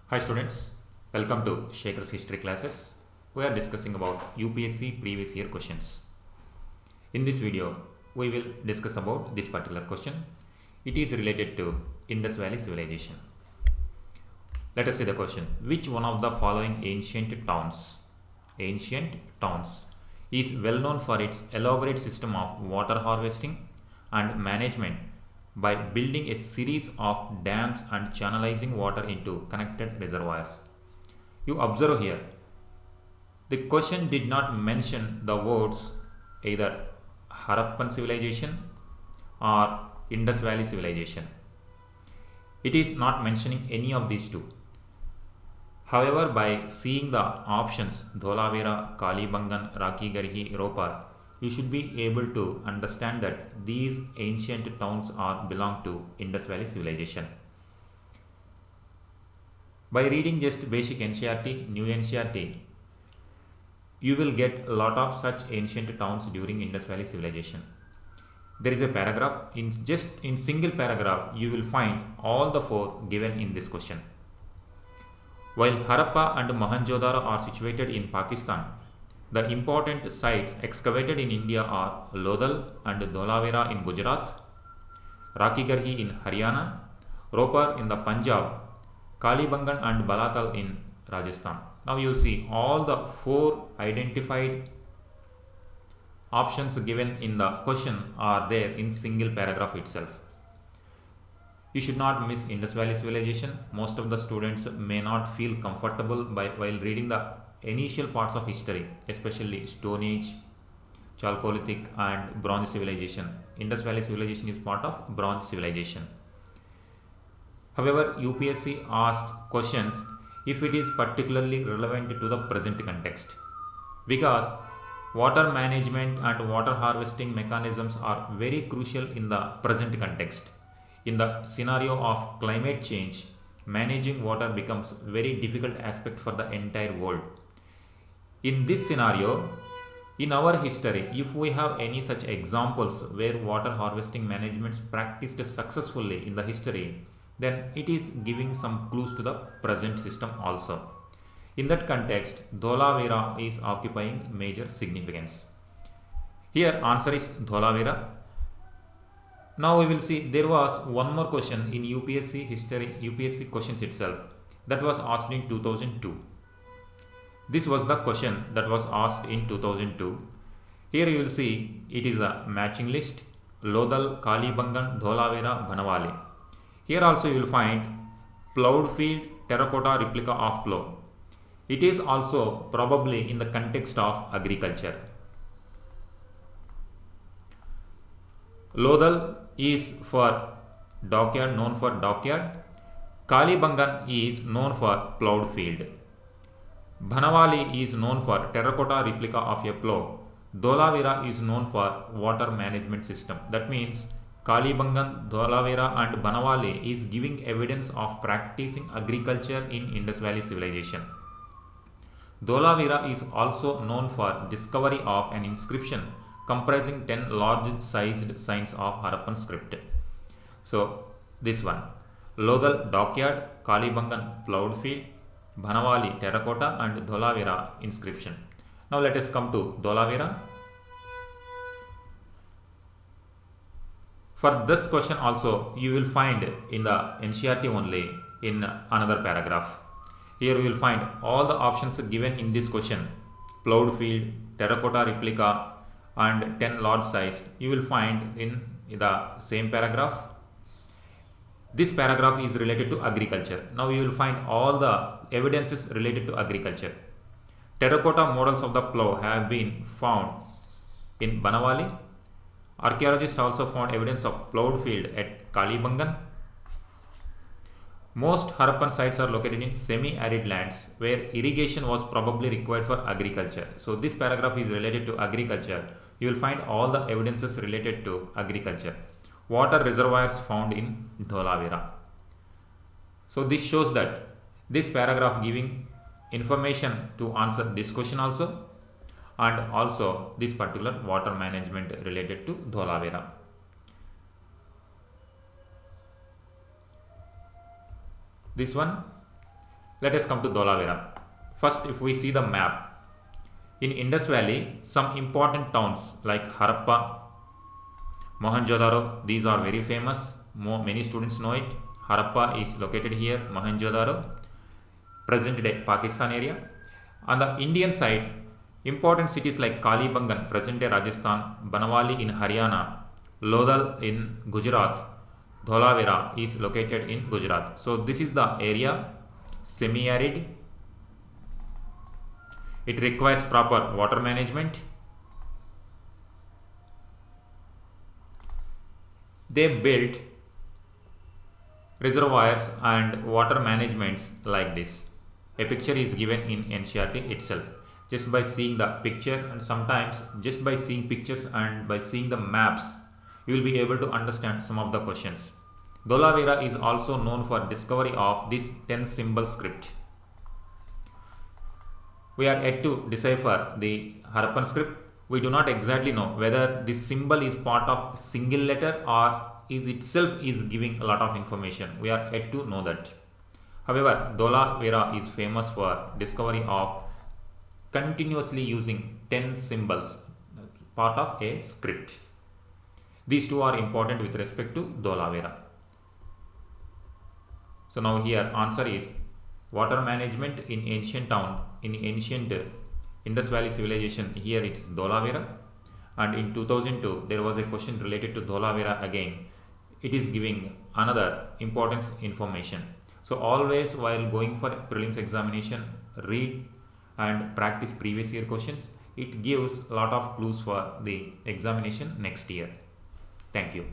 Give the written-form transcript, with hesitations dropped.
Hi students, welcome to Shekhar's history classes. We are discussing about UPSC previous year questions. In this video, we will discuss about this particular question. It is related to Indus Valley civilization. Let us see the question. Which one of the following ancient towns is well known for its elaborate system of water harvesting and management by building a series of dams and channelizing water into connected reservoirs? You observe here, the question did not mention the words either Harappan civilization or Indus Valley civilization. It is not mentioning any of these two. However, by seeing the options Dholavira, Kalibangan, Rakhigarhi, Ropar, you should be able to understand that these ancient towns belong to Indus Valley civilization. By reading just basic NCERT, new NCERT, you will get a lot of such ancient towns during Indus Valley civilization. There is a paragraph, in single paragraph you will find all the four given in this question. While Harappa and Mohenjo-daro are situated in Pakistan, the important sites excavated in India are Lodhal and Dholavira in Gujarat, Rakhigarhi in Haryana, Ropar in the Punjab, Kalibangan and Balatal in Rajasthan. Now you see all the four identified options given in the question are there in single paragraph itself. You should not miss Indus Valley civilization. Most of the students may not feel comfortable while reading the initial parts of history, especially Stone Age, Chalcolithic and Bronze civilization. Indus Valley civilization is part of Bronze civilization. However, UPSC asks questions if it is particularly relevant to the present context, because water management and water harvesting mechanisms are very crucial in the present context. In the scenario of climate change, managing water becomes very difficult aspect for the entire world. In this scenario, in our history, if we have any such examples where water harvesting management practiced successfully in the history, then it is giving some clues to the present system also. In that context, Dholavira is occupying major significance. Here answer is Dholavira. Now we will see there was one more question in UPSC history, UPSC questions itself, that was asked in 2002. This was the question that was asked in 2002. Here you will see it is a matching list: Lodhal, Kalibangan, Dholavira, Banawali. Here also you will find plowed field, terracotta replica of plow. It is also probably in the context of agriculture. Lodhal is for dockyard, known for dockyard. Kalibangan is known for plowed field. Bhanawali is known for terracotta replica of a plow. Dholavira is known for water management system. That means Kalibangan, Dholavira and Banawali is giving evidence of practicing agriculture in Indus Valley civilization. Dholavira is also known for discovery of an inscription comprising 10 large sized signs of Harappan script. So this one, Lodhal dockyard, Kalibangan plowed field, Bhanawali terracotta and Dholavira inscription. Now let us come to Dholavira. For this question also you will find in the NCERT only in another paragraph. Here we will find all the options given in this question: plowed field, terracotta replica and 10 large size. You will find in the same paragraph. This paragraph is related to agriculture. Now you will find all the evidences related to agriculture. Terracotta models of the plow have been found in Banawali. Archaeologists also found evidence of plowed field at Kalibangan. Most Harappan sites are located in semi-arid lands where irrigation was probably required for agriculture. So this paragraph is related to agriculture. You will find all the evidences related to agriculture. Water reservoirs found in Dholavira. So this shows that this paragraph giving information to answer this question also, and also this particular water management related to Dholavira. This one, Let us come to Dholavira. First, if we see the map, in Indus Valley, some important towns like Harappa, Mohenjo-daro, these are very famous. Many students know it. Harappa is located here, Mohenjo-daro, present day Pakistan area. On the Indian side, important cities like Kalibangan, present day Rajasthan, Banawali in Haryana, Lodhal in Gujarat, Dholavira is located in Gujarat. So this is the area, semi-arid. It requires proper water management. They built reservoirs and water managements like this. A picture is given in NCERT itself. Just by seeing the picture, and sometimes just by seeing pictures and by seeing the maps, you will be able to understand some of the questions. Dholavira is also known for discovery of this 10 symbol script. We are yet to decipher the Harappan script. We do not exactly know whether this symbol is part of single letter or is itself is giving a lot of information. We are yet to know that. However, Dholavira is famous for discovery of continuously using 10 symbols, part of a script. These two are important with respect to Dholavira. So now here answer is water management in ancient town, in ancient Indus Valley civilization. Here it's Dholavira, and in 2002 there was a question related to Dholavira again. It is giving another important information. So always while going for prelims examination, read and practice previous year questions. It gives a lot of clues for the examination next year. Thank you.